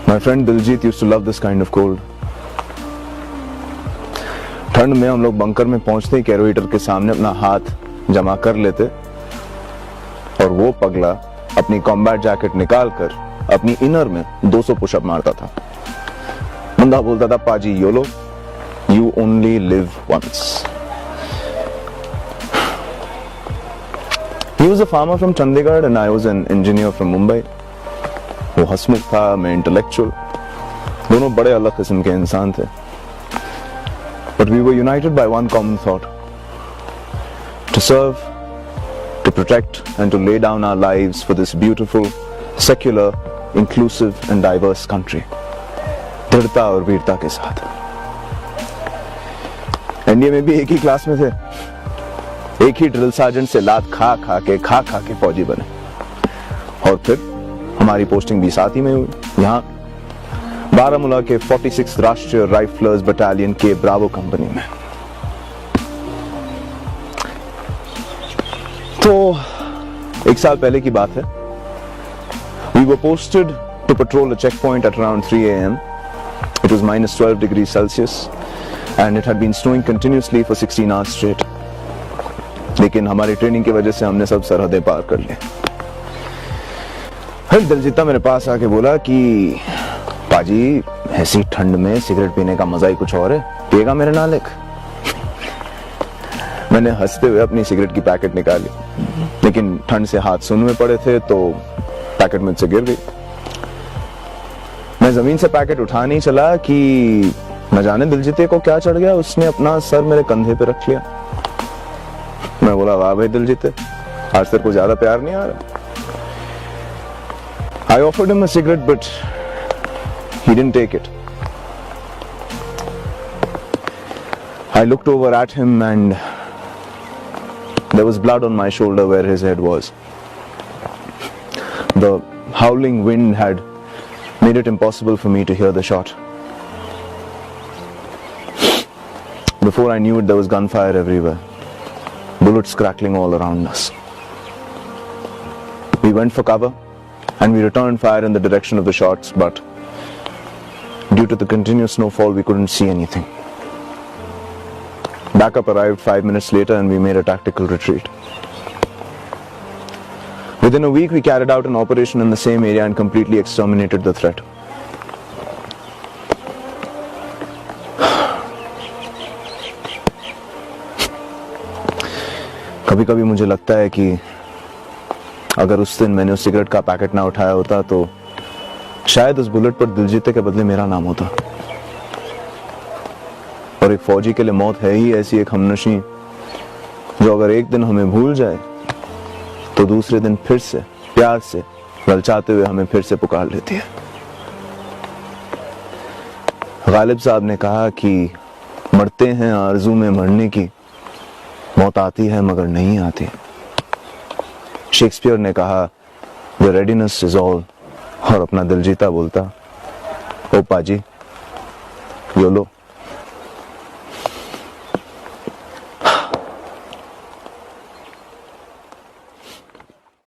My friend Diljit used to love this kind of cold. ठंड में हम लोग बंकर में पहुंचते ही कैरोहीटर के सामने अपना हाथ जमा कर लेते और वो पगला अपनी कॉम्बैट जैकेट निकालकर अपनी इनर में 200 पुशअप मारता था। बंदा बोलता था, पाजी YOLO, you only live once. He was a farmer from Chandigarh and I was an engineer from Mumbai. वो हंसमुख था, मैं इंटेलेक्चुअल, दोनों बड़े अलग किस्म के इंसान थे। But we were united by one common thought: to serve, to protect, and to lay down our lives for this beautiful, secular, inclusive, and diverse country. दृढ़ता और वीरता के साथ। एनडीए में भी एक ही क्लास में थे, एक ही ड्रिल सार्जेंट से लात खा खा के फौजी बने और फिर हमारी पोस्टिंग भी साथ ही में हुई, यहाँ बारामूला के 46 राष्ट्रीय राइफलर्स बटालियन के ब्रावो कंपनी में। तो एक साल पहले की बात है। We were posted to patrol a checkpoint at around 3 a.m. It was minus 12 degrees Celsius and it had been snowing continuously for 16 hours straight. लेकिन हमारी ट्रेनिंग की वजह से हमने सब सरहदें पार कर ली। फिर दिलजीता मेरे पास आके बोला कि पाजी, ऐसी ठंड में सिगरेट पीने का मजा ही कुछ और है, पिएगा मेरे नालिक? मैंने हंसते हुए अपनी सिगरेट की पैकेट निकाली, लेकिन ठंड से हाथ सुन में पड़े थे तो पैकेट मुझसे गिर गई। मैं जमीन से पैकेट उठा नहीं चला कि न जाने दिलजीते को क्या चढ़ गया, उसने अपना सर मेरे कंधे पे रख लिया। मैं बोला, वाह भाई दिलजीते, आज तेरे को ज्यादा प्यार नहीं आ रहा? I offered him a cigarette, but he didn't take it. I looked over at him and there was blood on my shoulder where his head was. The howling wind had made it impossible for me to hear the shot. Before I knew it, there was gunfire everywhere, bullets crackling all around us. We went for cover and we returned fire in the direction of the shots, but due to the continuous snowfall, we couldn't see anything. Backup arrived 5 minutes later and we made a tactical retreat. Within a week, we carried out an operation in the same area and completely exterminated the threat. कभी-कभी मुझे लगता है कि अगर उस दिन मैंने उस सिगरेट का पैकेट ना उठाया होता तो शायद उस बुलेट पर दिलजीते के बदले मेरा नाम होता। और एक फौजी के लिए मौत है ही ऐसी एक हमनशी जो अगर एक दिन हमें भूल जाए तो दूसरे दिन फिर से प्यार से ललचाते हुए हमें फिर से पुकार लेती है। गालिब साहब ने कहा कि मरते हैं आरज़ू में मरने की, मौत आती है मगर नहीं आती। शेक्सपियर ने कहा, द रेडीनेस इज ऑल, और अपना दिलजीता बोलता, ओ पाजी योलो।